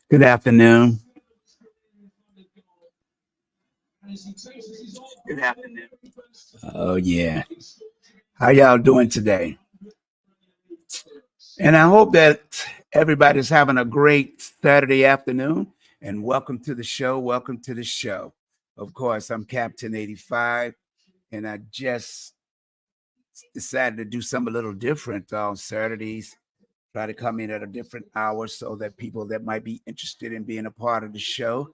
Good afternoon. Good afternoon. Oh, yeah. How y'all doing today? And I hope that everybody's having a great Saturday afternoon. And welcome to the show. Welcome to the show. Of course, I'm Captain85, and I just decided to do something a little different on Saturdays. Try to come in at a different hour so that people that might be interested in being a part of the show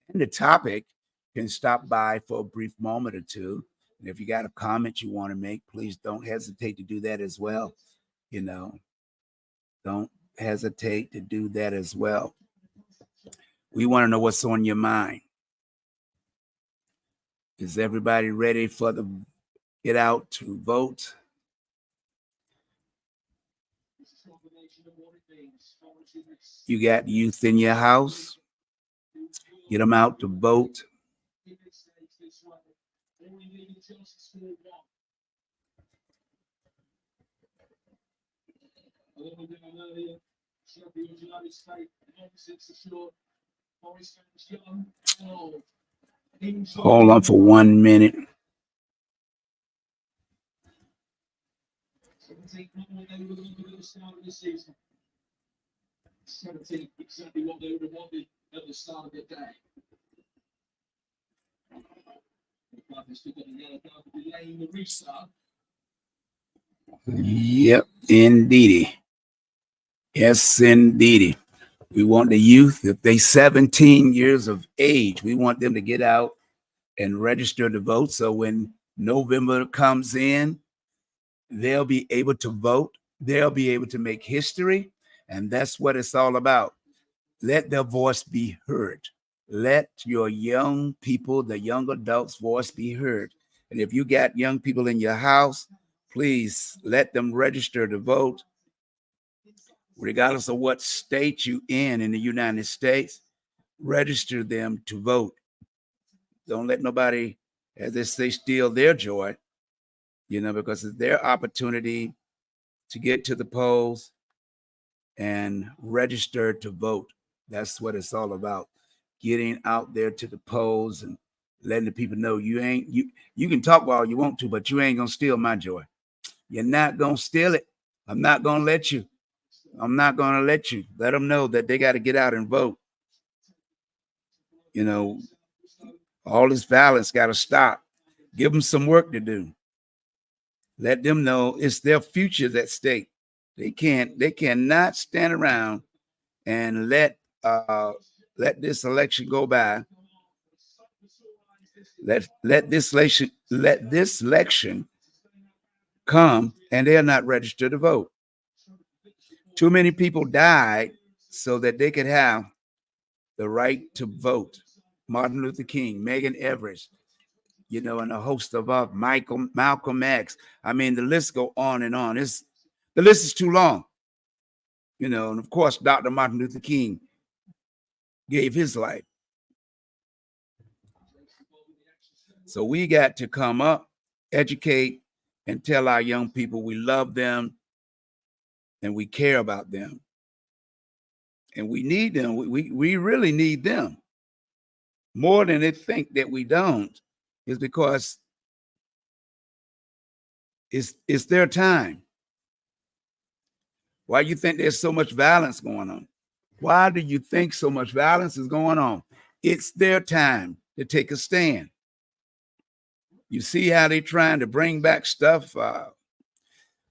and the topic can stop by for a brief moment or two. And if you got a comment you want to make, please don't hesitate to do that as well. You know, don't hesitate to do that as well. We want to know what's on your mind. Is everybody ready for the get out to vote? You got youth in your house? Get them out to vote. Hold on for 1 minute. Exactly what they would have wanted at the start of the day. Yep, indeedy. Yes, indeedy. We want the youth, if they 17 years of age, we want them to get out and register to vote. So when November comes in, they'll be able to vote. They'll be able to make history. And that's what it's all about. Let their voice be heard. Let your young people, the young adults' voice be heard. And if you got young people in your house, please let them register to vote. Regardless of what state you in the United States, register them to vote. Don't let nobody, as they say, steal their joy, because it's their opportunity to get to the polls and register to vote. That's what it's all about. Getting out there to the polls and letting the people know you can talk all you want to, but you ain't gonna steal my joy. You're not gonna steal it. I'm not gonna let you. I'm not gonna let you. Let them know that they got to get out and vote. All this violence got to stop. Give them some work to do. Let them know it's their future at stake. They cannot stand around and let this election go by. Let this election come and they're not registered to vote. Too many people died so that they could have the right to vote. Martin Luther King, Megan Everest, and a host of Malcolm X. I mean, the list go on and on. The list is too long. And of course, Dr. Martin Luther King gave his life. So we got to come up, educate, and tell our young people we love them and we care about them. And we need them. We really need them. More than they think that we don't, is because it's their time. Why do you think there's so much violence going on? Why do you think so much violence is going on? It's their time to take a stand. You see how they're trying to bring back stuff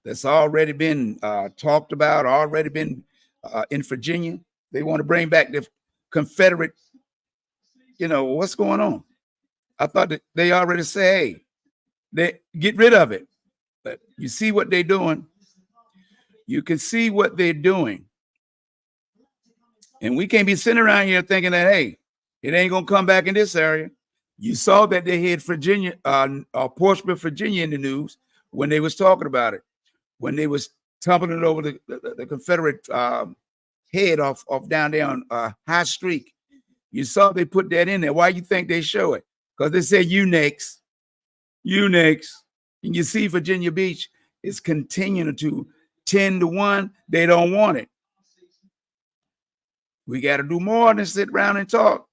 that's already been talked about, already been in Virginia. They want to bring back the Confederate, what's going on? I thought that they already say, hey, they get rid of it. But you see what they're doing. You can see what they're doing. And we can't be sitting around here thinking that, hey, it ain't going to come back in this area. You saw that they had Virginia, Portsmouth, Virginia in the news when they was talking about it, when they was tumbling it over the Confederate head off down there on High Street. You saw they put that in there. Why you think they show it? Because they say eunuchs. And you see Virginia Beach is continuing to 10-1. They don't want it. We got to do more than sit around and talk.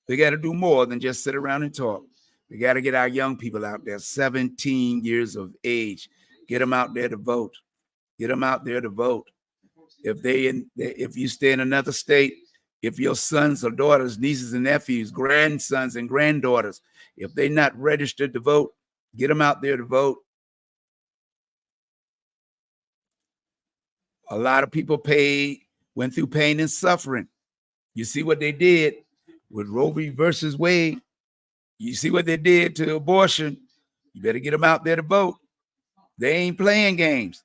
We got to do more than just sit around and talk. We got to get our young people out there, 17 years of age. Get them out there to vote. Get them out there to vote. If you stay in another state, if your sons or daughters, nieces and nephews, grandsons and granddaughters, if they're not registered to vote, get them out there to vote. A lot of people went through pain and suffering. You see what they did with Roe v. versus Wade. You see what they did to abortion. You better get them out there to vote. They ain't playing games.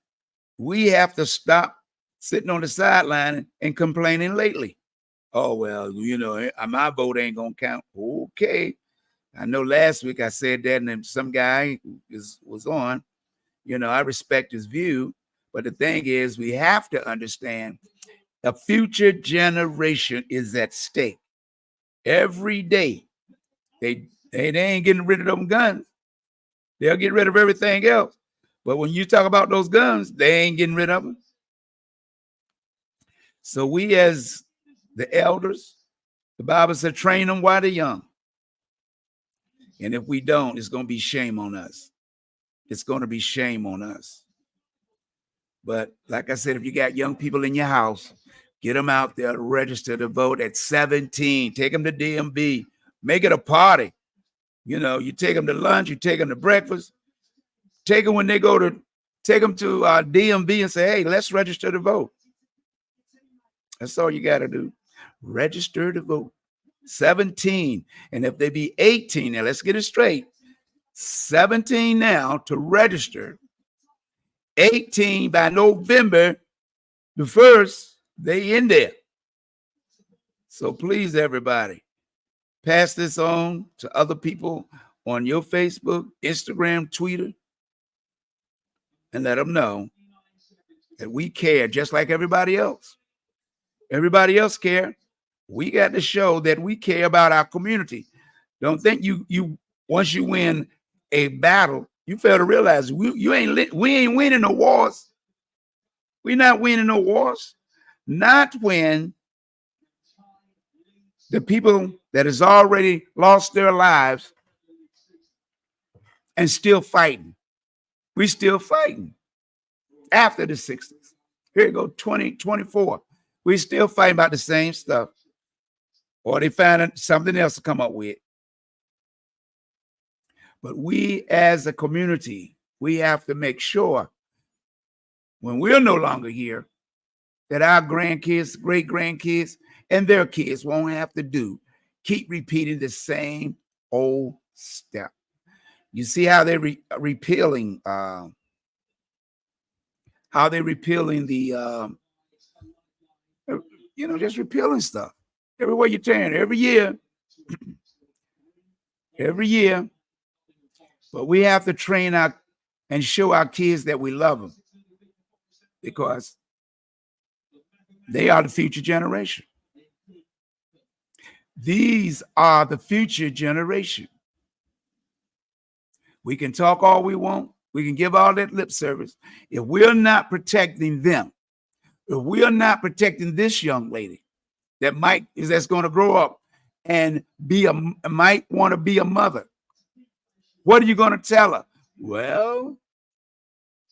We have to stop sitting on the sideline and complaining lately. Oh, well, my vote ain't going to count. Okay. I know last week I said that, and then some guy was on. I respect his view. But the thing is, we have to understand a future generation is at stake. Every day, they ain't getting rid of them guns. They'll get rid of everything else. But when you talk about those guns, they ain't getting rid of them. So we as the elders, the Bible said, train them while they're young. And if we don't, it's going to be shame on us. It's going to be shame on us. But like I said, if you got young people in your house, get them out there, register to vote at 17. Take them to DMV. Make it a party. You take them to lunch, you take them to breakfast. Take them when they take them to DMV and say, hey, let's register to vote. That's all you got to do. Register to vote. 17. And if they be 18, now let's get it straight. 17 now to register. 18 by November the 1st, they in there. So please, everybody, pass this on to other people on your Facebook, Instagram, Twitter, and let them know that we care just like everybody else. Everybody else care. We got to show that we care about our community. Don't think you once you win a battle, you fail to realize we ain't winning no wars. We're not winning no wars. Not when the people that has already lost their lives and still fighting. We still fighting after the 60s. Here you go, 2024. We still fighting about the same stuff. Or they find something else to come up with. But we as a community, we have to make sure when we're no longer here that our grandkids, great-grandkids, and their kids won't have to keep repeating the same old step. You see how they're repealing the just repealing stuff. Everywhere you turn, every year. But we have to train and show our kids that we love them because they are the future generation. These are the future generation. We can talk all we want. We can give all that lip service. If we're not protecting them, if we are not protecting this young lady that's going to grow up and might want to be a mother, what are you going to tell her? Well,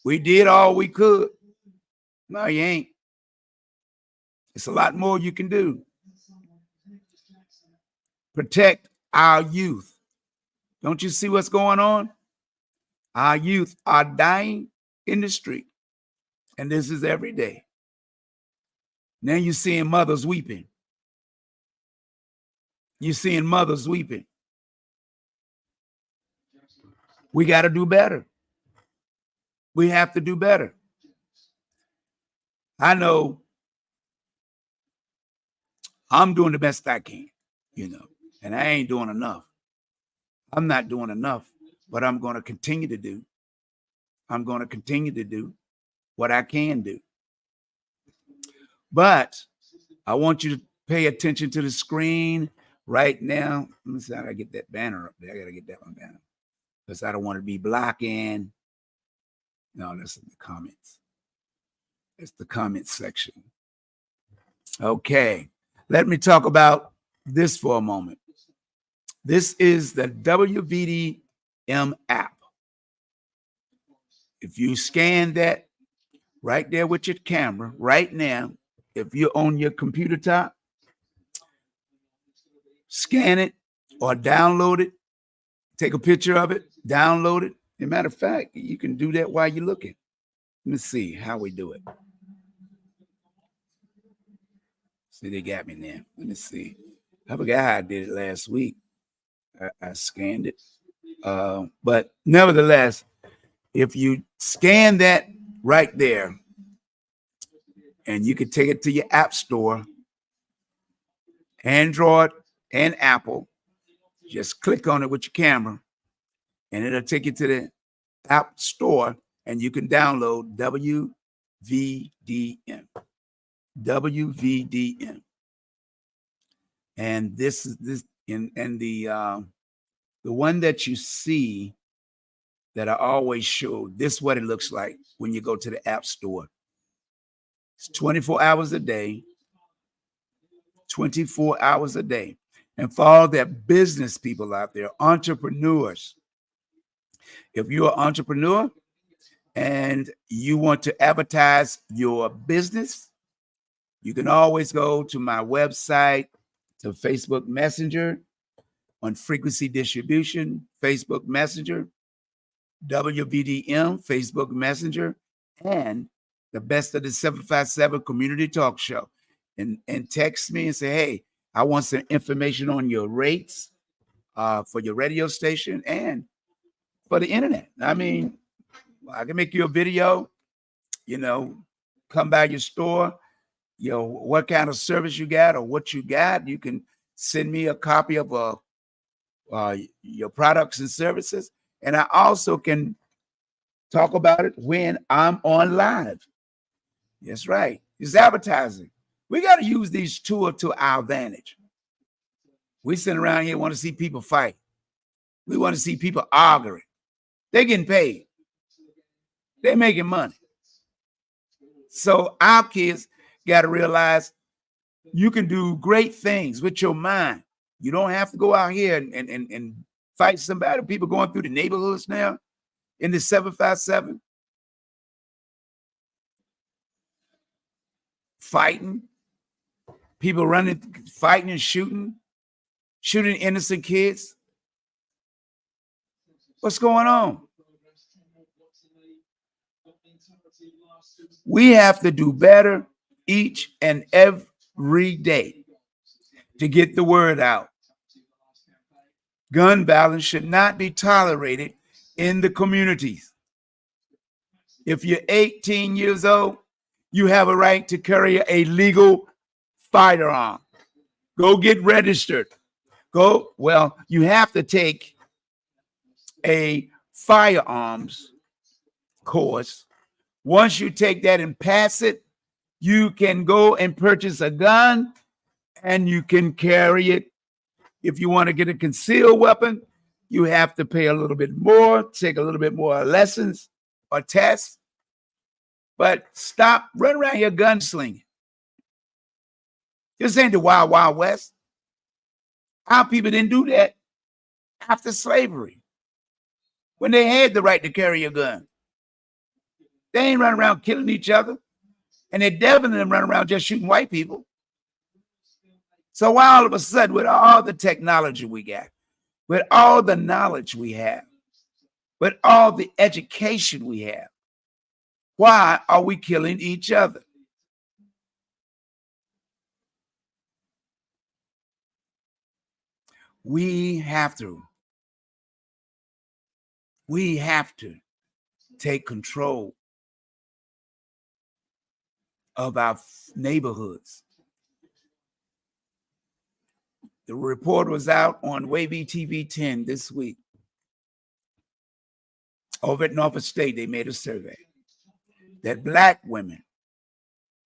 we did all we could. No, you ain't. It's a lot more you can do. Protect our youth. Don't you see what's going on? Our youth are dying in the street. And this is every day. Now you're seeing mothers weeping. You're seeing mothers weeping. We got to do better. We have to do better. I know I'm doing the best I can, and I ain't doing enough. I'm not doing enough, but I'm going to continue to do. I'm going to continue to do what I can do. But I want you to pay attention to the screen right now. Let me see how I get that banner up there. I got to get that one down because I don't want to be blocking. No, that's in the comments. It's the comment section. Okay, let me talk about this for a moment. This is the WVDM app. If you scan that right there with your camera right now, if you're on your computer top, scan it or download it, take a picture of it, download it. As a matter of fact, you can do that while you're looking. Let me see how we do it. See, they got me there. Let me see. I forgot how I did it last week. I scanned it. But nevertheless, if you scan that right there, and you can take it to your app store, Android and Apple, just click on it with your camera, and it'll take you to the app store, and you can download WVDM. WVDM. And this is this and the one that you see that I always show, this is what it looks like when you go to the app store. It's 24 hours a day, 24 hours a day. And for all that business people out there, entrepreneurs, if you're an entrepreneur and you want to advertise your business, you can always go to my website, to Facebook Messenger, on frequency distribution, Facebook Messenger, WVDM, Facebook Messenger, and the Best of the 757 Community Talk Show. And text me and say, hey, I want some information on your rates for your radio station and for the internet. I mean, I can make you a video, come by your store, what kind of service you got or what you got. You can send me a copy of your products and services. And I also can talk about it when I'm on live. That's right. It's advertising. We got to use these tools to our advantage. We sit around here want to see people fight. We want to see people arguing. They're getting paid. They're making money. So our kids got to realize you can do great things with your mind. You don't have to go out here and fight somebody. People going through the neighborhoods now in the 757, fighting, people running, fighting and shooting innocent kids. What's going on? We have to do better each and every day to get the word out. Gun violence should not be tolerated in the communities. If you're 18 years old, you have a right to carry a legal firearm. Go get registered. You have to take a firearms course. Once you take that and pass it, you can go and purchase a gun and you can carry it. If you want to get a concealed weapon, you have to pay a little bit more, take a little bit more lessons or tests. But stop running around here gunslinging. This ain't the Wild Wild West. Our people didn't do that after slavery, when they had the right to carry a gun. They ain't running around killing each other, and they definitely didn't run around just shooting white people. So why all of a sudden, with all the technology we got, with all the knowledge we have, with all the education we have, why are we killing each other? We have to take control of our neighborhoods. The report was out on Wavy TV 10 this week. Over at Norfolk State, they made a survey that Black women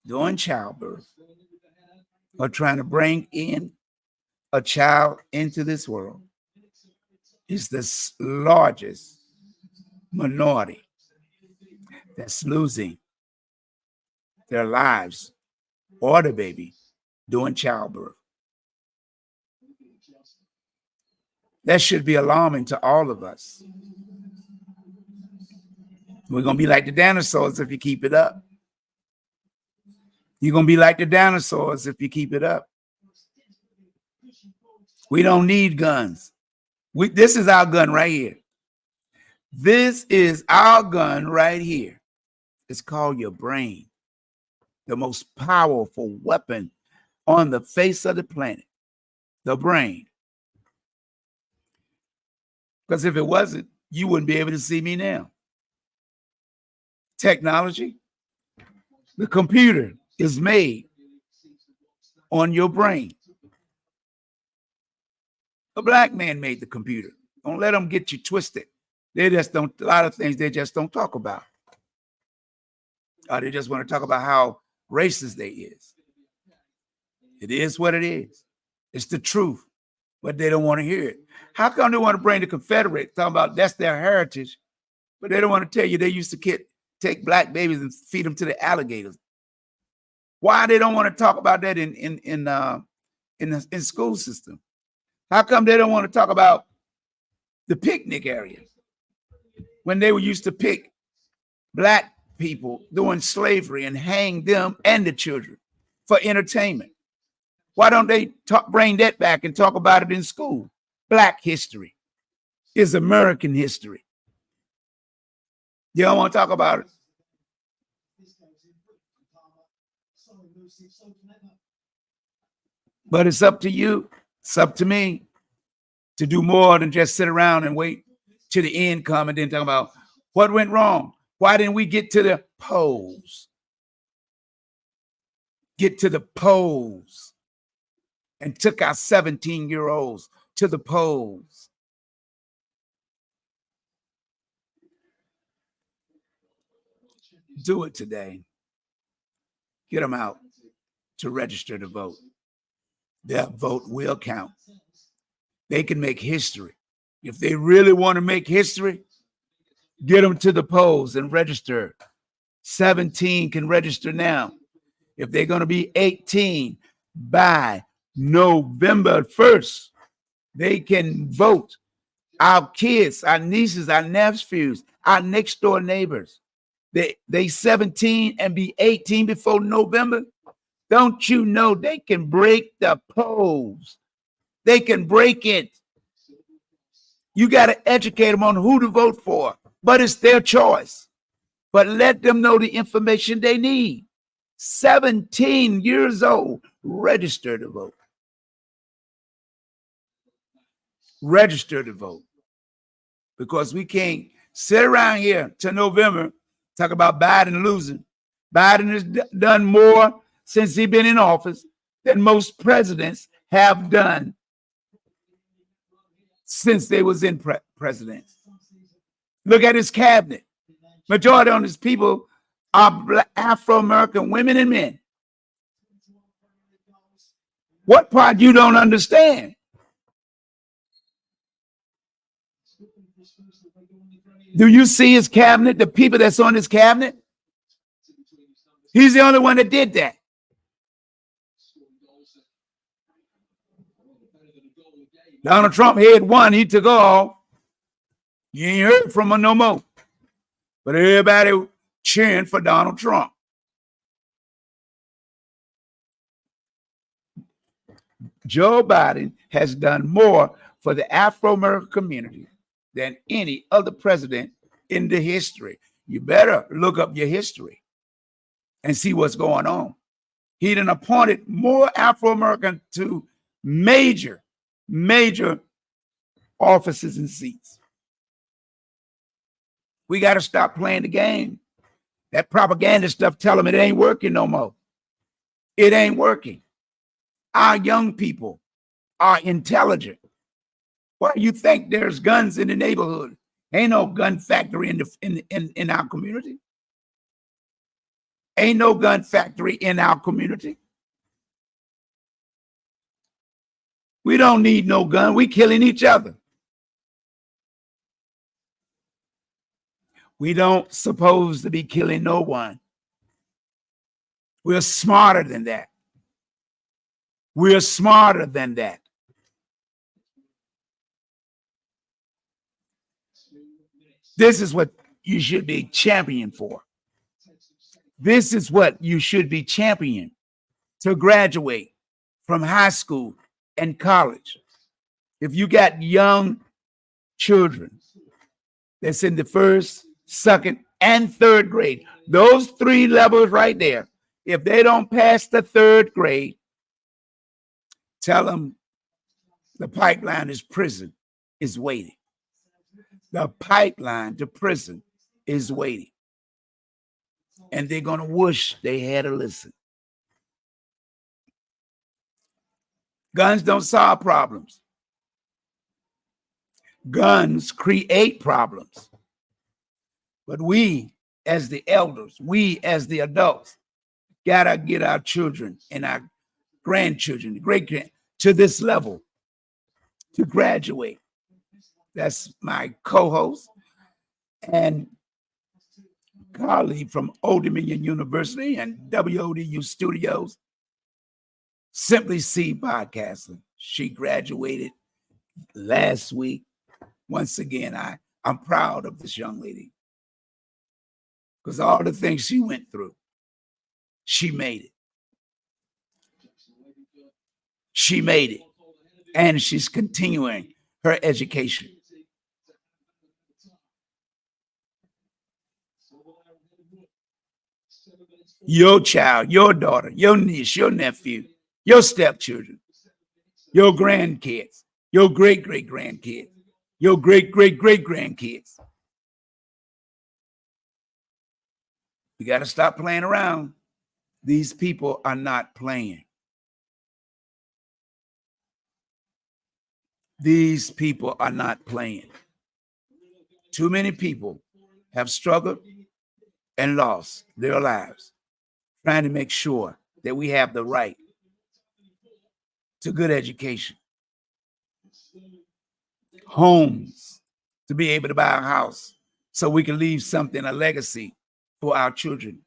during childbirth are trying to bring in a child into this world. Is the largest minority that's losing their lives or the baby during childbirth. That should be alarming to all of us. We're going to be like the dinosaurs if you keep it up. You're going to be like the dinosaurs if you keep it up. We don't need guns. This is our gun right here. This is our gun right here. It's called your brain, the most powerful weapon on the face of the planet, the brain. Because if it wasn't, you wouldn't be able to see me now. Technology, the computer is made on your brain. A black man made the computer. Don't let them get you twisted. They just don't, a lot of things they just don't talk about. Or they just want to talk about how racist they is. It is what it is. It's the truth, but they don't want to hear it. How come they want to bring the Confederates, talking about that's their heritage, but they don't want to tell you they used to take black babies and feed them to the alligators? Why they don't want to talk about that in the school system? How come they don't want to talk about the picnic area when they were used to pick black people during slavery and hang them and the children for entertainment? Why don't they bring that back and talk about it in school? Black history is American history. You don't want to talk about it. But it's up to you. It's up to me to do more than just sit around and wait till the end come and then talk about what went wrong. Why didn't we get to the polls? Get to the polls and took our 17-year-olds to the polls. Do it today. Get them out to register to vote. Their vote will count. They can make history. If they really want to make history, get them to the polls and register. 17 can register now. If they're going to be 18 by November 1st, they can vote. Our kids, our nieces, our nephews, our next door neighbors, they 17 and be 18 before November. Don't you know they can break the polls? They can break it. You got to educate them on who to vote for, but it's their choice. But let them know the information they need. 17 years old, register to vote. Register to vote. Because we can't sit around here till November, talk about Biden losing. Biden has done more since he's been in office than most presidents have done since they was in presidents. Look at his cabinet. Majority of his people are Afro-American women and men. What part you don't understand? Do you see his cabinet, the people that's on his cabinet? He's the only one that did that. Donald Trump had one, he took off. You ain't heard from him no more. But everybody cheering for Donald Trump. Joe Biden has done more for the Afro-American community than any other president in the history. You better look up your history and see what's going on. He done appointed more Afro-American to major offices and seats. We got to stop playing the game. That propaganda stuff, tell them it ain't working no more. It ain't working. Our young people are intelligent. Why do you think there's guns in the neighborhood? Ain't no gun factory in our community. Ain't no gun factory in our community. We don't need no gun. We killing each other. We don't supposed to be killing no one. We're smarter than that. We're smarter than that. This is what you should be championing for. This is what you should be championing to graduate from high school and college. If you got young children that's in the first, second, and third grade, those three levels right there, if they don't pass the third grade, tell them the pipeline is prison is waiting. The pipeline to prison is waiting. And they're going to wish they had to listen. Guns don't solve problems. Guns create problems. But we, as the elders, we, as the adults, got to get our children and our grandchildren, great-grand, to this level to graduate. That's my co-host and colleague from Old Dominion University and WODU Studios, Simply C Podcasting. She graduated last week. Once again, I'm proud of this young lady because all the things she went through, she made it. She made it. And she's continuing her education. Your child, your daughter, your niece, your nephew, your stepchildren, your grandkids, your great-great-grandkids, your great-great-great-grandkids. We got to stop playing around. These people are not playing. These people are not playing. Too many people have struggled and lost their lives trying to make sure that we have the right to good education, homes, to be able to buy a house so we can leave something, a legacy for our children.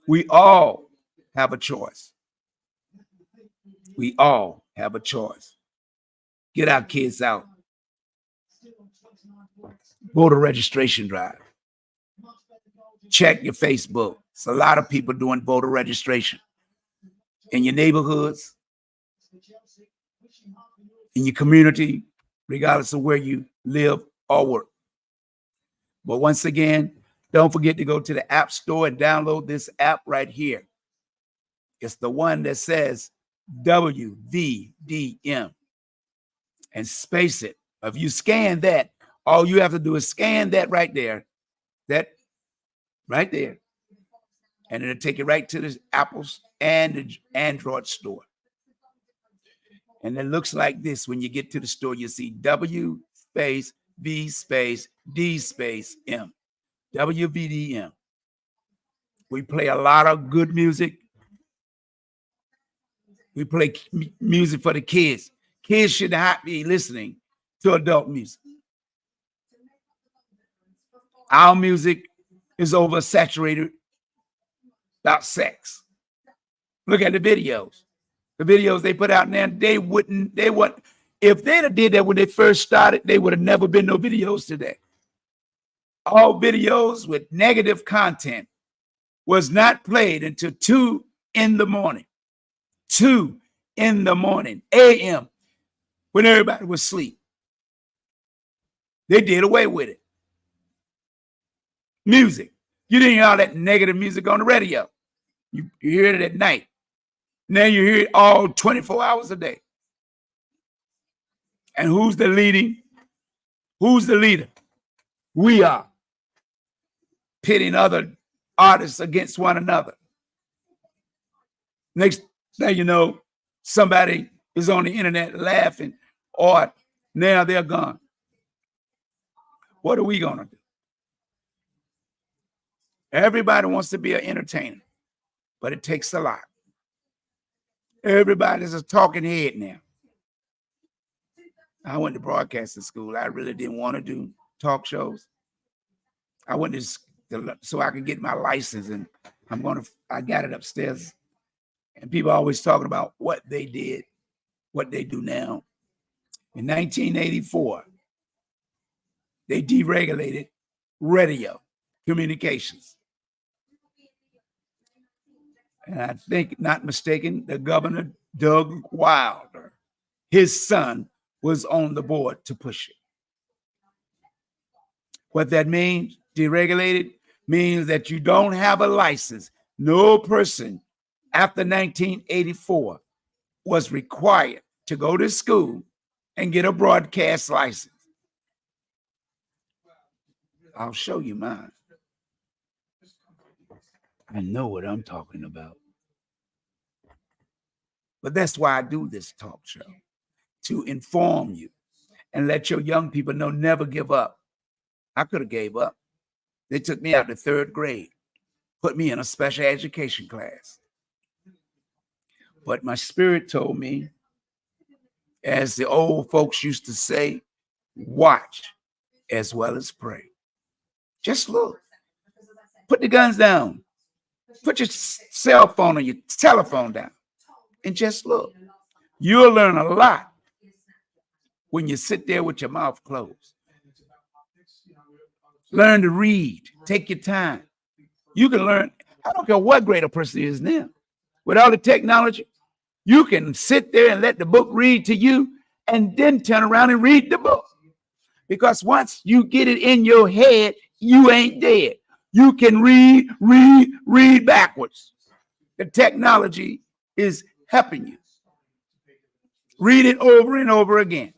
We all have a choice. We all have a choice. Get our kids out. Voter registration drive. Check your Facebook. It's a lot of people doing voter registration in your neighborhoods, in your community, regardless of where you live or work. But once again, don't forget to go to the App Store and download this app right here. It's the one that says WVDM and space it. If you scan that, all you have to do is scan that right there. That right there. And it'll take you right to the Apple's and the Android store. And it looks like this. When you get to the store, you see W space V space D space M. WVDM. We play a lot of good music. We play music for the kids. Kids should not be listening to adult music. Our music is oversaturated about sex. Look at the videos. The videos they put out now, if they'd have did that when they first started, they would have never been no videos today. All videos with negative content was not played until 2 in the morning. 2 in the morning, a.m., when everybody was asleep. They did away with it. Music. You didn't hear all that negative music on the radio. You hear it at night. Now you hear it all 24 hours a day. And who's the leading? Who's the leader? We are. Pitting other artists against one another. Next thing you know, somebody is on the internet laughing, or now they're gone. What are we going to do? Everybody wants to be an entertainer, but it takes a lot. Everybody's a talking head now. I went to broadcasting school. I really didn't want to do talk shows. I went to so I could get my license. And I got it upstairs. And people are always talking about what they did, what they do now. In 1984, they deregulated radio communications. And I think, not mistaken, the governor, Doug Wilder, his son, was on the board to push it. What that means, deregulated, means that you don't have a license. No person after 1984 was required to go to school and get a broadcast license. I'll show you mine. I know what I'm talking about. But that's why I do this talk show, to inform you and let your young people know never give up. I could have gave up. They took me out to third grade, put me in a special education class. But my spirit told me, as the old folks used to say, watch as well as pray. Just look. Put the guns down. Put your cell phone or your telephone down and just look. You'll learn a lot when you sit there with your mouth closed. Learn to read. Take your time. You can learn. I don't care what grade a person is now. With all the technology, you can sit there and let the book read to you and then turn around and read the book. Because once you get it in your head, you ain't dead. You can read backwards. The technology is helping you. Read it over and over again.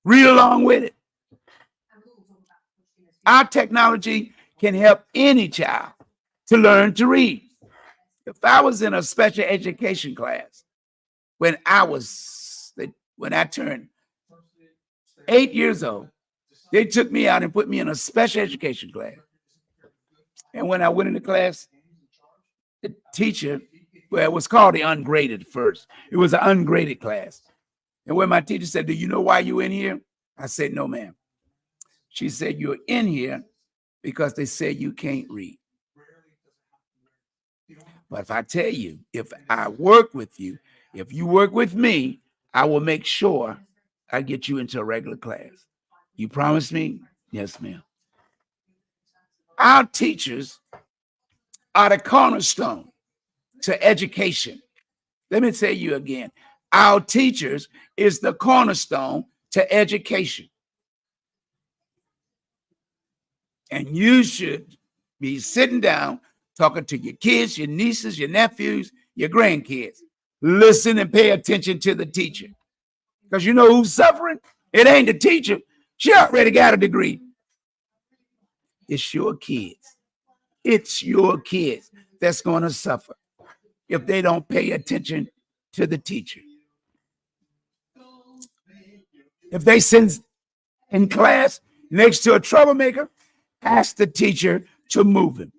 Read along with it. Our technology can help any child to learn to read. If I was in a special education class when I turned 8 years old, they took me out and put me in a special education class. And when I went into class, the teacher, well, it was called the ungraded first. It was an ungraded class. And when my teacher said, "Do you know why you're in here?" I said, "No, ma'am." She said, "You're in here because they said you can't read. But if I tell you, if I work with you, if you work with me, I will make sure I get you into a regular class. You promise me?" "Yes, ma'am." Our teachers are the cornerstone to education. Let me tell you again. Our teachers is the cornerstone to education. And you should be sitting down talking to your kids, your nieces, your nephews, your grandkids. Listen and pay attention to the teacher. Because you know who's suffering? It ain't the teacher. She already got a degree. It's your kids. It's your kids that's going to suffer if they don't pay attention to the teacher. If they sit in class next to a troublemaker, ask the teacher to move him.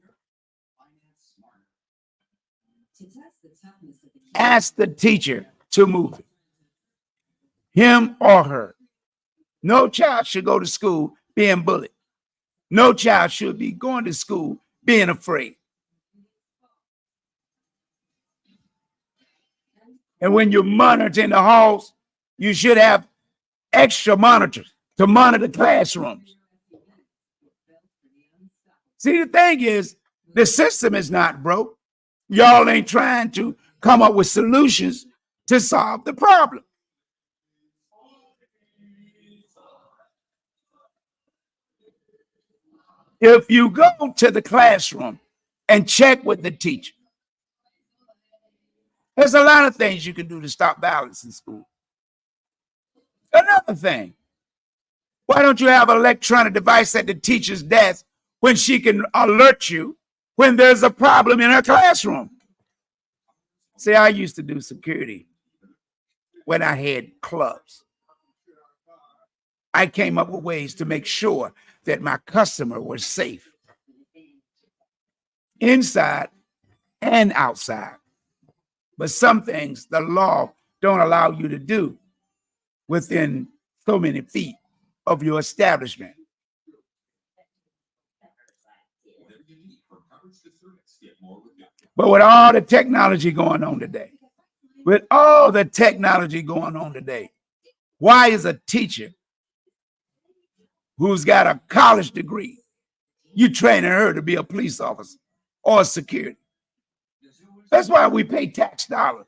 Ask the teacher to move him or her. No child should go to school being bullied. No child should be going to school being afraid. And when you monitor in the halls, you should have extra monitors to monitor classrooms. See, the thing is, the system is not broke. Y'all ain't trying to come up with solutions to solve the problem. If you go to the classroom and check with the teacher, there's a lot of things you can do to stop violence in school. Another thing, why don't you have an electronic device at the teacher's desk when she can alert you when there's a problem in her classroom? See, I used to do security when I had clubs. I came up with ways to make sure that my customer was safe inside and outside. But some things the law don't allow you to do within so many feet of your establishment. But with all the technology going on today, why is a teacher who's got a college degree, you training her to be a police officer or a security? That's why we pay tax dollars,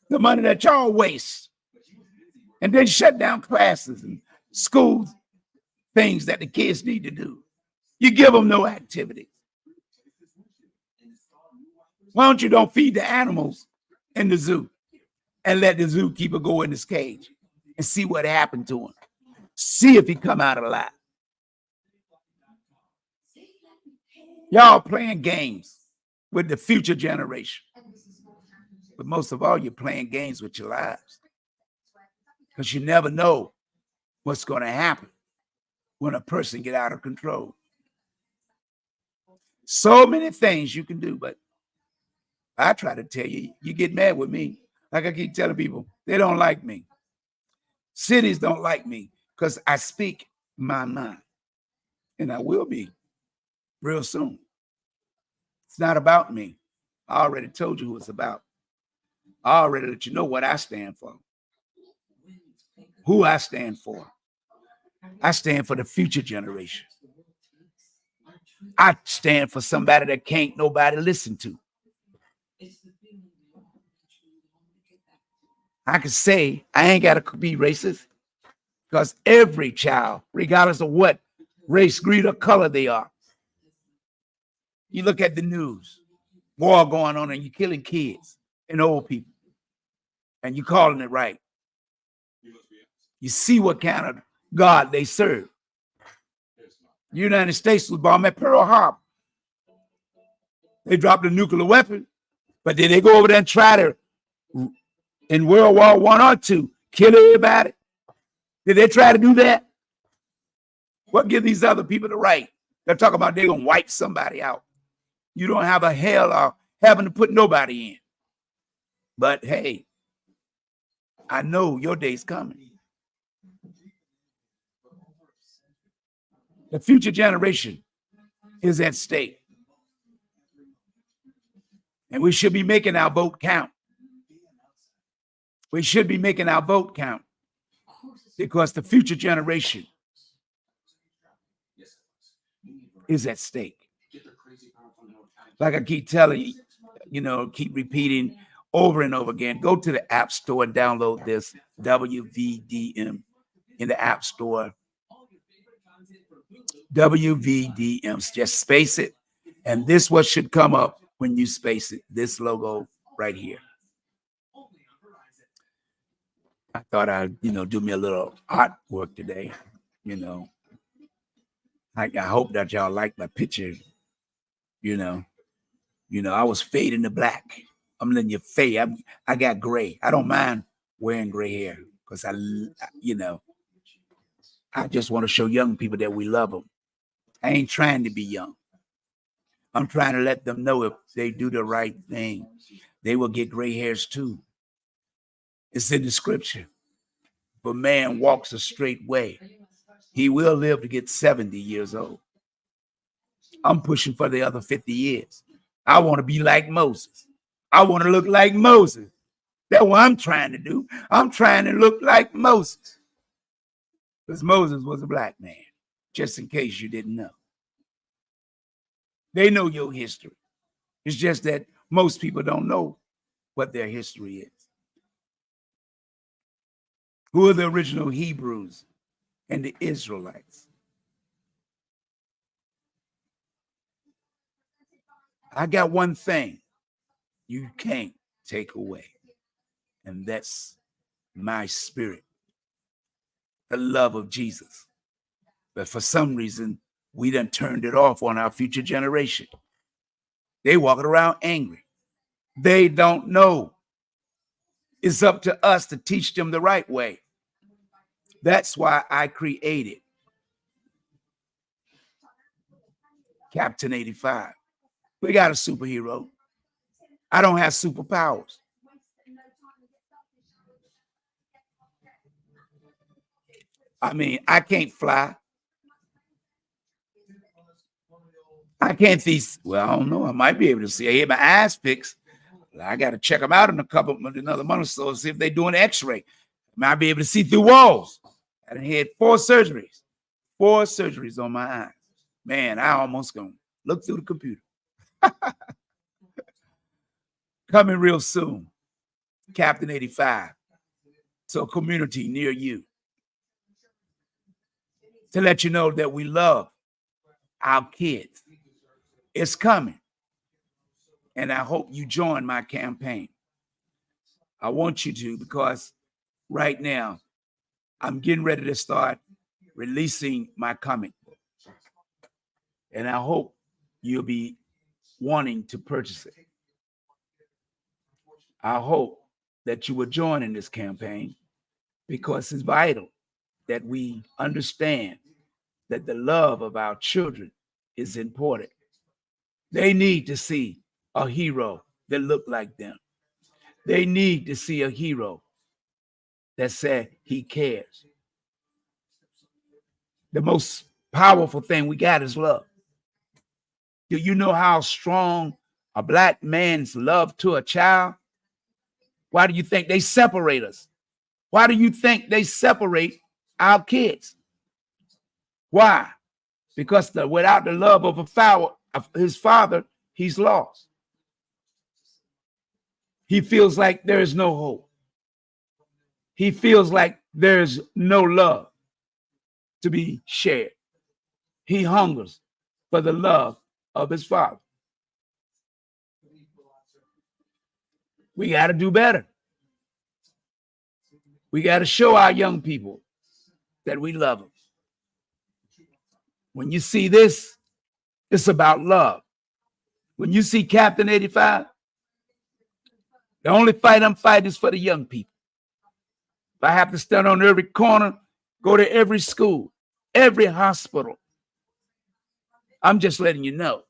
the money that y'all waste, and then shut down classes and schools, things that the kids need to do. You give them no activity. Why don't feed the animals in the zoo and let the zookeeper go in his cage and see what happened to him? See if he come out alive. Y'all playing games with the future generation. But most of all, you're playing games with your lives, because you never know what's going to happen when a person get out of control. So many things you can do, but I try to tell you, you get mad with me. Like I keep telling people, they don't like me. Cities don't like me because I speak my mind, and I will be real soon. It's not about me. I already told you who it's about. I already let you know what I stand for, who I stand for. I stand for the future generation. I stand for somebody that can't nobody listen to. I can say I ain't got to be racist, because every child, regardless of what race, creed, or color they are, you look at the news, war going on, and you're killing kids and old people, and you're calling it right. You see what kind of God they serve. The United States was bombed at Pearl Harbor. They dropped a nuclear weapon, but did they go over there and try to, in World War I or II, kill everybody? Did they try to do that? What gives these other people the right? They're talking about they're going to wipe somebody out. You don't have a hell of having to put nobody in. But hey, I know your day's coming. The future generation is at stake. And we should be making our vote count. We should be making our vote count, because the future generation is at stake. Like I keep telling you, keep repeating over and over again. Go to the App Store and download this WVDM in the App Store. WVDM. Just space it. And this what should come up when you space it. This logo right here. I thought I'd, do me a little artwork today. I hope that y'all like my picture. I was fading to black. I'm letting you fade. I got gray. I don't mind wearing gray hair, because I just want to show young people that we love them. I ain't trying to be young. I'm trying to let them know if they do the right thing, they will get gray hairs too. It's in the scripture. If a man walks a straight way, he will live to get 70 years old. I'm pushing for the other 50 years. I want to be like Moses. I want to look like Moses. That's what I'm trying to do. I'm trying to look like Moses, because Moses was a black man, just in case you didn't know. They know your history. It's just that most people don't know what their history is. Who are the original Hebrews and the Israelites? I got one thing you can't take away, and that's my spirit, the love of Jesus. But for some reason, we done turned it off on our future generation. They walking around angry. They don't know. It's up to us to teach them the right way. That's why I created Captain 85. We got a superhero. I don't have superpowers. I mean, I can't fly. I can't see. Well, I don't know. I might be able to see. I had my eyes fixed. I got to check them out in another month or so, see if they're doing X-ray. Might be able to see through walls. I had 4 surgeries. 4 surgeries on my eyes. Man, I almost gonna look through the computer. Coming real soon. Captain 85 to a community near you to let you know that we love our kids. It's coming. And I hope you join my campaign. I want you to, because right now I'm getting ready to start releasing my comic book. And I hope you'll be wanting to purchase it. I hope that you will join in this campaign because it's vital that we understand that the love of our children is important. They need to see a hero that looked like them. They need to see a hero that said he cares. The most powerful thing we got is love. Do you know how strong a Black man's love to a child? Why do you think they separate us? Why do you think they separate our kids? Why? Because without the love of his father, he's lost. He feels like there is no hope. He feels like there's no love to be shared. He hungers for the love of his father. We got to do better. We got to show our young people that we love them. When you see this, it's about love. When you see Captain 85, the only fight I'm fighting is for the young people. If I have to stand on every corner, go to every school, every hospital, I'm just letting you know.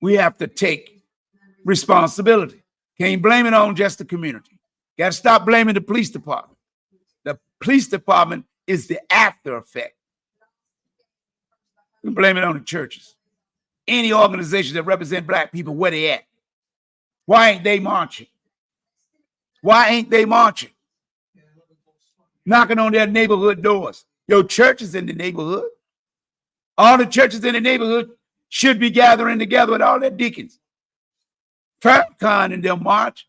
We have to take responsibility. Can't blame it on just the community. Got to stop blaming the police department. The police department is the after effect. We blame it on the churches. Any organization that represent Black people, where they at? Why ain't they marching? Why ain't they marching? Knocking on their neighborhood doors. Your church is in the neighborhood. All the churches in the neighborhood should be gathering together with all their deacons. Farrakhan and they'll march.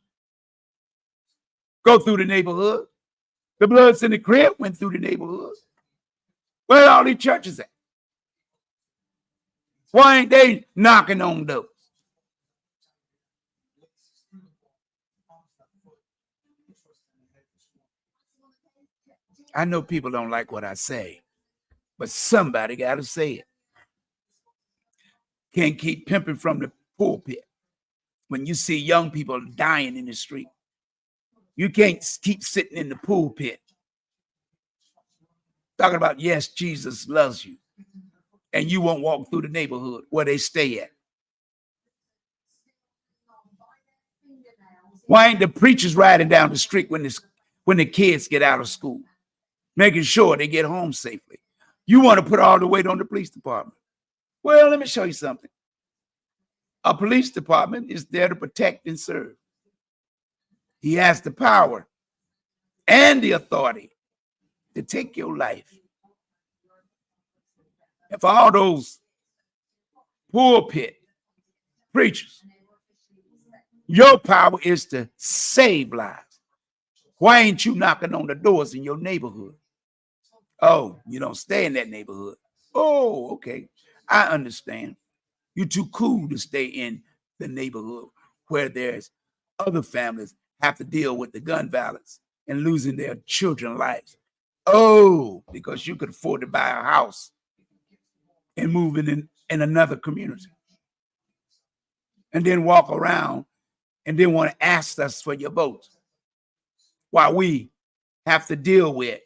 Go through the neighborhood. The Bloods in the Crib went through the neighborhood. Where are all these churches at? Why ain't they knocking on doors? I know people don't like what I say, but somebody got to say it. Can't keep pimping from the pulpit when you see young people dying in the street. You can't keep sitting in the pulpit talking about, yes, Jesus loves you, and you won't walk through the neighborhood where they stay at. Why ain't the preachers riding down the street when the kids get out of school, making sure they get home safely? You want to put all the weight on the police department. Well, let me show you something. A police department is there to protect and serve. He has the power and the authority to take your life. If all those pulpit preachers, your power is to save lives. Why ain't you knocking on the doors in your neighborhood? Oh, you don't stay in that neighborhood. Oh, okay. I understand. You're too cool to stay in the neighborhood where there's other families have to deal with the gun violence and losing their children's lives. Oh, because you could afford to buy a house and move in another community. And then walk around and then want to ask us for your vote while we have to deal with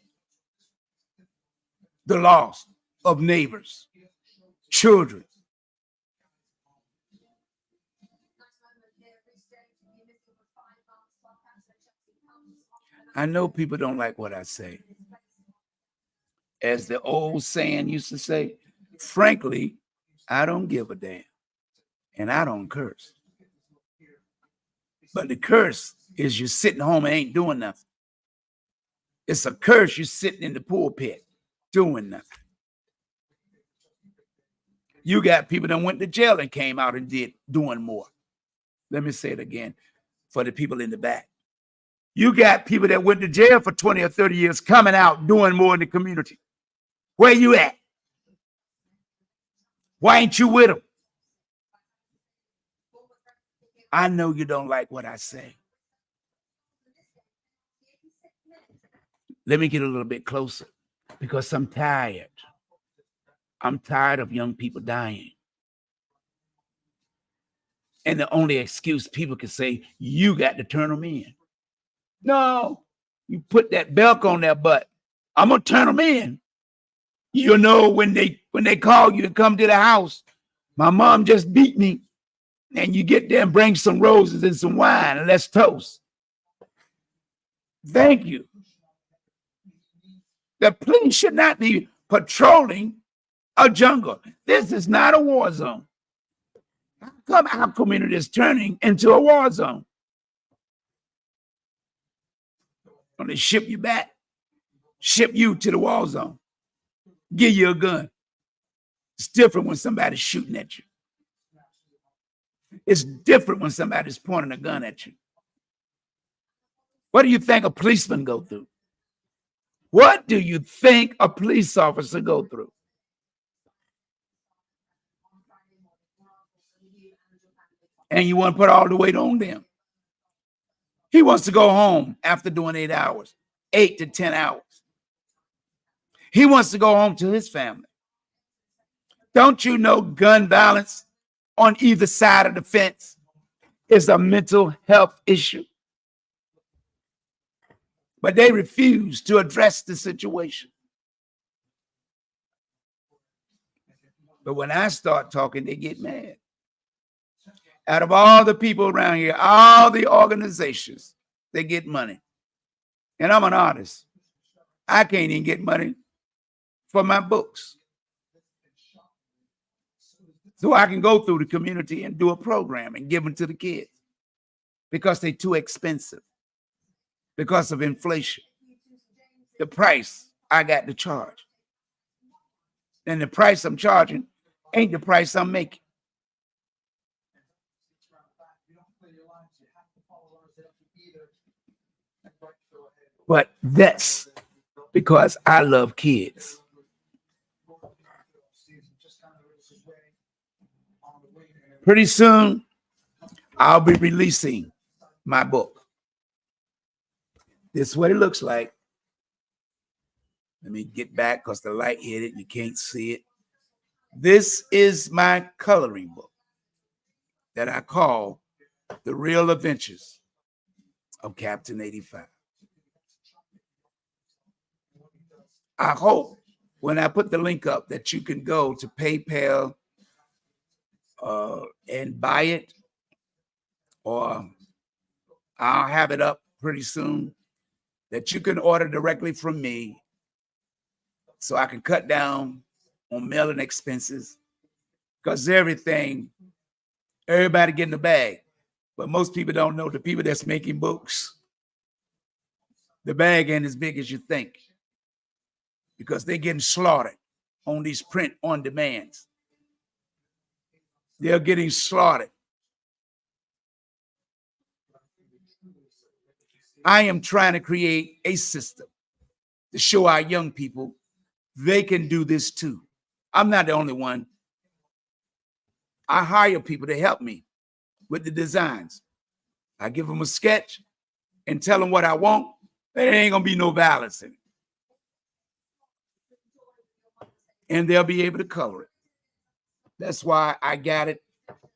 the loss of neighbors, children. I know people don't like what I say, As the old saying used to say, frankly, I don't give a damn. And I don't curse. But the curse is you're sitting home and ain't doing nothing. It's a curse you're sitting in the pulpit doing nothing. You got people that went to jail and came out and doing more. Let me say it again for the people in the back. You got people that went to jail for 20 or 30 years coming out doing more in the community. Where you at? Why ain't you with them? I know you don't like what I say. Let me get a little bit closer because I'm tired. I'm tired of young people dying. And the only excuse people can say, you got to turn them in. No, you put that belt on their butt. I'm going to turn them in. You know, when they call you to come to the house, my mom just beat me. And you get there and bring some roses and some wine and let's toast. Thank you. The police should not be patrolling a jungle. This is not a war zone. How come our community is turning into a war zone? When they ship you back, ship you to the war zone, give you a gun. It's different when somebody's shooting at you. It's different when somebody's pointing a gun at you. What do you think a policeman go through? What do you think a police officer go through? And you want to put all the weight on them. He wants to go home after doing 8 hours, 8 to 10 hours. He wants to go home to his family. Don't you know gun violence on either side of the fence is a mental health issue? But they refuse to address the situation. But when I start talking, they get mad. Out of all the people around here, all the organizations, they get money. And I'm an artist. I can't even get money for my books. So I can go through the community and do a program and give them to the kids because they're too expensive because of inflation. The price I got to charge. And the price I'm charging ain't the price I'm making. But that's because I love kids. Pretty soon, I'll be releasing my book. This is what it looks like. Let me get back because the light hit it. You can't see it. This is my coloring book that I call The Real Adventures of Captain 85. I hope when I put the link up that you can go to PayPal and buy it, or I'll have it up pretty soon that you can order directly from me so I can cut down on mailing expenses because everybody getting a bag. But most people don't know the people that's making books, the bag ain't as big as you think because they're getting slaughtered on these print on demands. They're getting slaughtered. I am trying to create a system to show our young people they can do this too. I'm not the only one. I hire people to help me with the designs. I give them a sketch and tell them what I want. There ain't gonna be no violence in it. And they'll be able to color it. That's why I got it.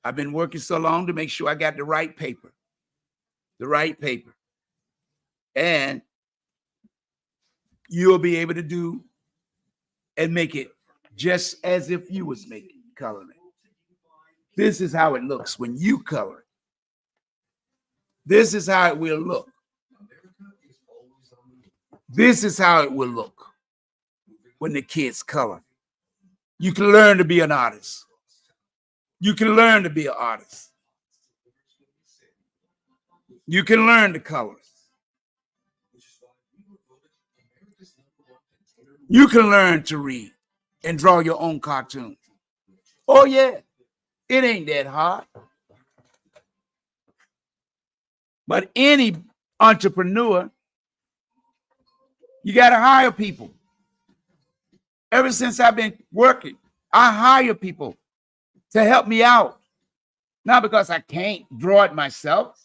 I've been working so long to make sure I got the right paper. The right paper. And you'll be able to do and make it just as if you was making coloring it. This is how it looks when you color it. This is how it will look. This is how it will look. when the kids color. You can learn to be an artist. You can learn to be an artist. You can learn to color. You can learn to read and draw your own cartoon. Oh, yeah, it ain't that hard. But any entrepreneur, you got to hire people. Ever since I've been working, I hire people to help me out. Not because I can't draw it myself.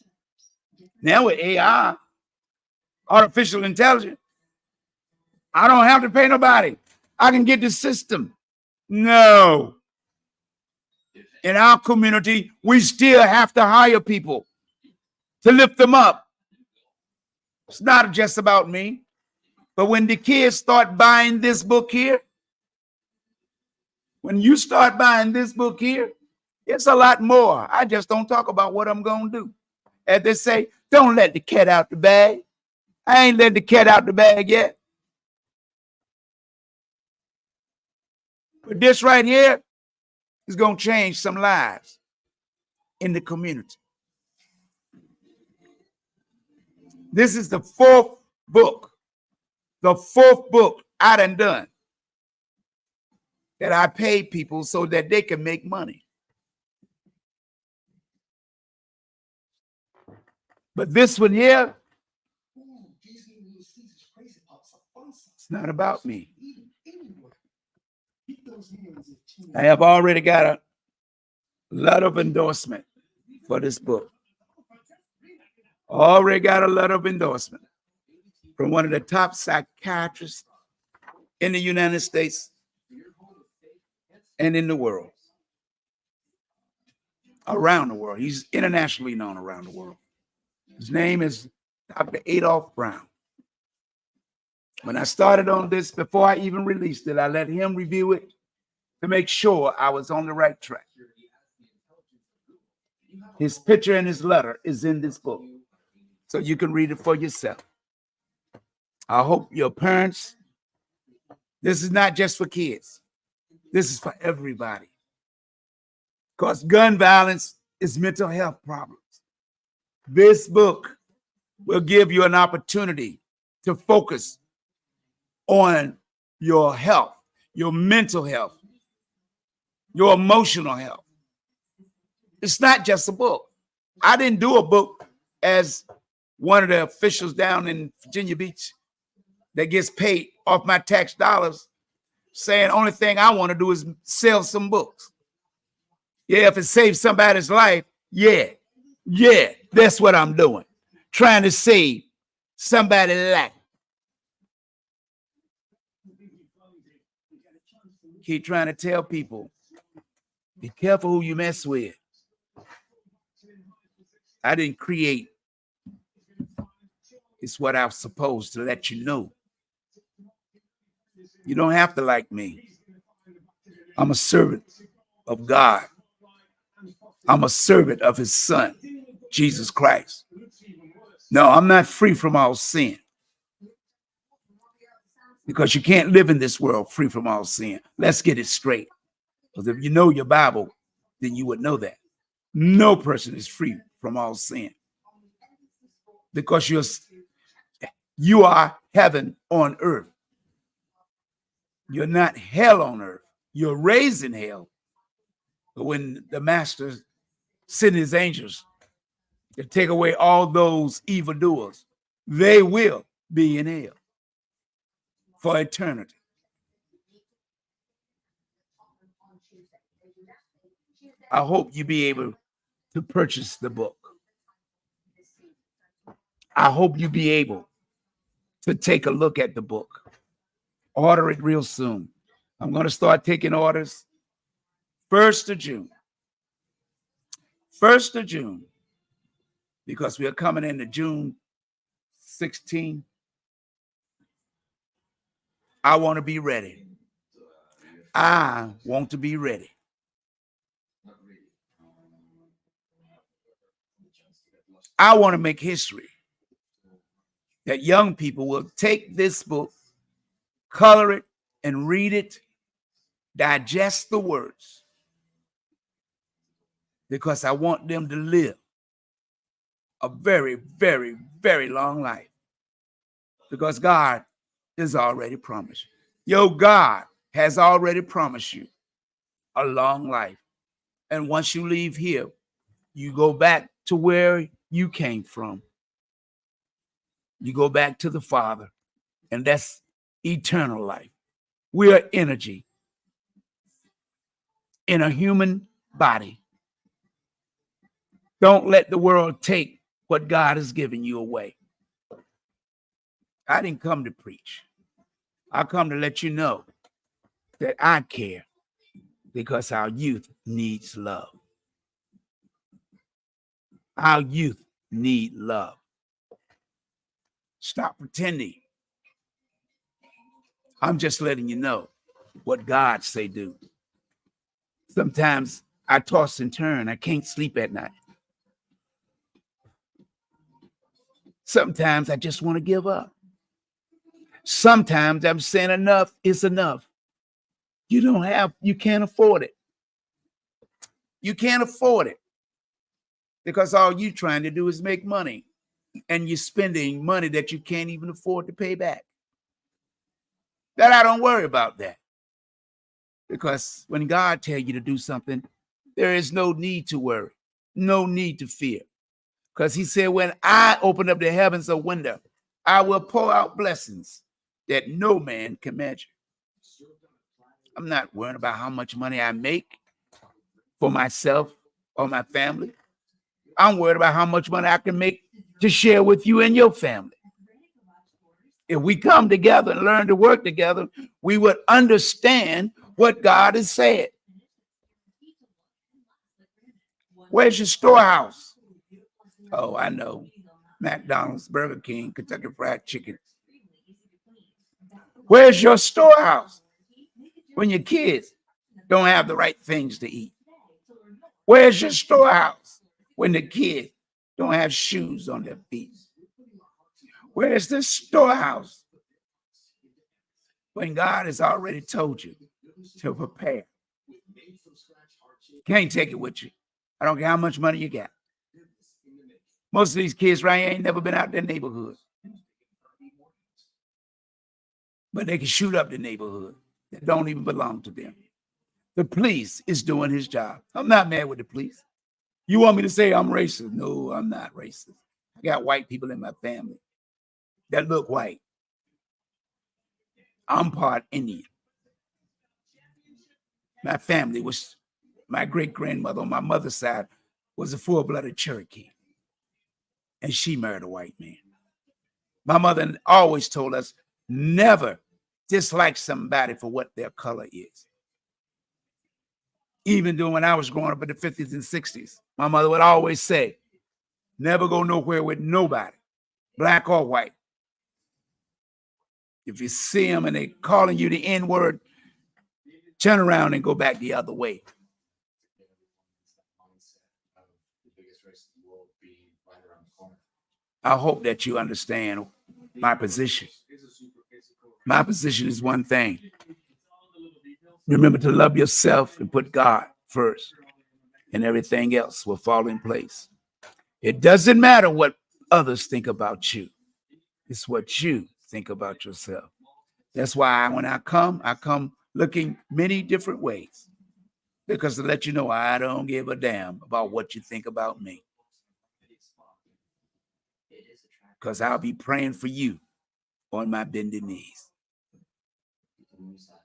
Now with AI, artificial intelligence, I don't have to pay nobody. I can get the system. No. In our community, we still have to hire people to lift them up. It's not just about me. But when the kids start buying this book here, when you start buying this book here, it's a lot more. I just don't talk about what I'm going to do. As they say, don't let the cat out the bag. I ain't let the cat out the bag yet. But this right here is going to change some lives in the community. This is the fourth book I done that I paid people so that they can make money. But this one here, it's not about me. I have already got a lot of endorsement for this book. Already got a lot of endorsement from one of the top psychiatrists in the United States and in the world. Around the world. He's internationally known around the world. His name is Dr. Adolph Brown. When I started on this, before I even released it, I let him review it to make sure I was on the right track. His picture and his letter is in this book, so you can read it for yourself. I hope your parents, this is not just for kids. This is for everybody. Because gun violence is mental health problems. This book will give you an opportunity to focus on your health, your mental health, your emotional health. It's not just a book. I didn't do a book as one of the officials down in Virginia Beach that gets paid off my tax dollars saying only thing I want to do is sell some books. Yeah, if it saves somebody's life, yeah, that's what I'm doing. Trying to save somebody's life. Keep trying to tell people, be careful who you mess with. I didn't create. It's what I was supposed to let you know. You don't have to like me. I'm a servant of God. I'm a servant of his son, Jesus Christ. No, I'm not free from all sin. Because you can't live in this world free from all sin. Let's get it straight. Because if you know your Bible, then you would know that. No person is free from all sin. Because you are heaven on earth. You're not hell on earth. You're raised in hell. But when the master sent his angels to take away all those evildoers, they will be in hell for eternity. I hope you be able to purchase the book. I hope you be able to take a look at the book. Order it real soon. I'm going to start taking orders 1st of June. 1st of June. Because we are coming into June 16. I want to be ready. I want to be ready. I want to make history that young people will take this book, color it, and read it, digest the words, because I want them to live a very, very, very long life, because God is already promised. Your God has already promised you a long life. And once you leave here, you go back to where you came from. You go back to the Father, and that's eternal life. We are energy in a human body. Don't let the world take what God has given you away. I didn't come to preach. I come to let you know that I care, because our youth needs love. Our youth need love. Stop pretending. I'm just letting you know what God say do. Sometimes I toss and turn. I can't sleep at night. Sometimes I just want to give up. Sometimes I'm saying enough is enough. You can't afford it. You can't afford it, because all you trying to do is make money, and you're spending money that you can't even afford to pay back. That I don't worry about that, because when God tells you to do something, there is no need to worry, no need to fear, because he said, when I open up the heavens a window, I will pour out blessings that no man can measure. I'm not worrying about how much money I make for myself or my family. I'm worried about how much money I can make to share with you and your family. If we come together and learn to work together, we would understand what God has said. Where's your storehouse? Oh, I know. McDonald's, Burger King, Kentucky Fried Chicken. Where's your storehouse when your kids don't have the right things to eat? Where's your storehouse when the kids don't have shoes on their feet? Where's the storehouse when God has already told you to prepare? Can't take it with you. I don't care how much money you got. Most of these kids right here ain't never been out their neighborhood, but they can shoot up the neighborhood that don't even belong to them. The police is doing his job. I'm not mad with the police. You want me to say I'm racist? No, I'm not racist. I got white people in my family that look white. I'm part Indian. My family was, my great-grandmother on my mother's side was a full-blooded Cherokee, and she married a white man. My mother always told us never dislike somebody for what their color is. Even when I was growing up in the 50s and 60s, my mother would always say, never go nowhere with nobody, black or white. If you see them and they calling you the N-word, turn around and go back the other way. I hope that you understand my position. My position is one thing. Remember to love yourself and put God first, and everything else will fall in place. It doesn't matter what others think about you. It's what you think about yourself. That's why when I come looking many different ways, because to let you know I don't give a damn about what you think about me. Because I'll be praying for you on my bended knees.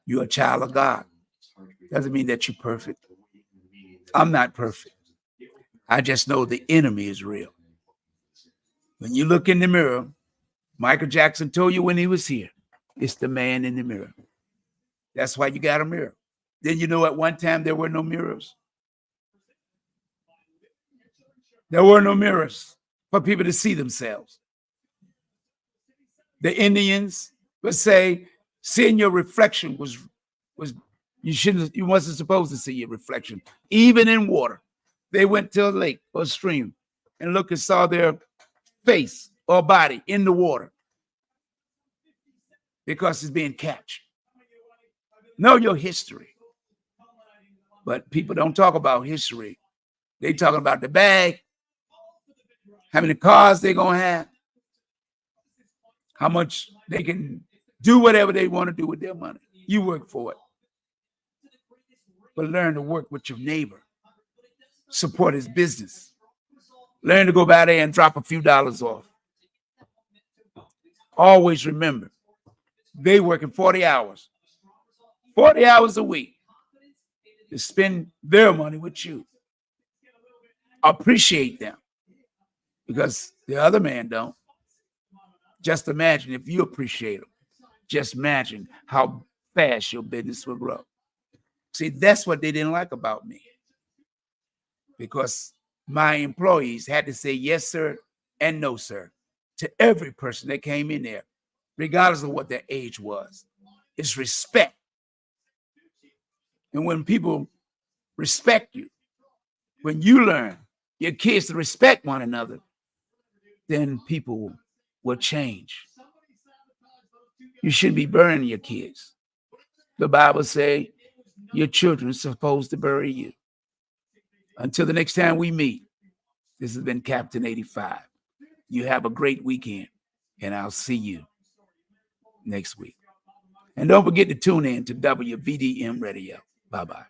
You're a child of God. Doesn't mean that you're perfect. I'm not perfect. I just know the enemy is real. When you look in the mirror, Michael Jackson told you when he was here, it's the man in the mirror. That's why you got a mirror. Then you know at one time there were no mirrors. There were no mirrors for people to see themselves. The Indians would say seeing your reflection was you wasn't supposed to see your reflection. Even in water. They went to a lake or a stream and looked and saw their face or body in the water because it's being captured. Know your history. But people don't talk about history. They talking about the bag, how many cars they're going to have, how much they can do whatever they want to do with their money. You work for it. But learn to work with your neighbor. Support his business. Learn to go by there and drop a few dollars off. Always remember, they working 40 hours a week to spend their money with you. Appreciate them because the other man don't. Just imagine if you appreciate them. Just imagine how fast your business will grow. See, that's what they didn't like about me, because my employees had to say yes, sir, and no, sir, to every person that came in there, regardless of what their age was. It's respect. And when people respect you, when you learn your kids to respect one another, then people will change. You shouldn't be burning your kids. The Bible says your children are supposed to bury you. Until the next time we meet, this has been Captain 85. You have a great weekend, and I'll see you next week. And don't forget to tune in to WVDM Radio. Bye-bye.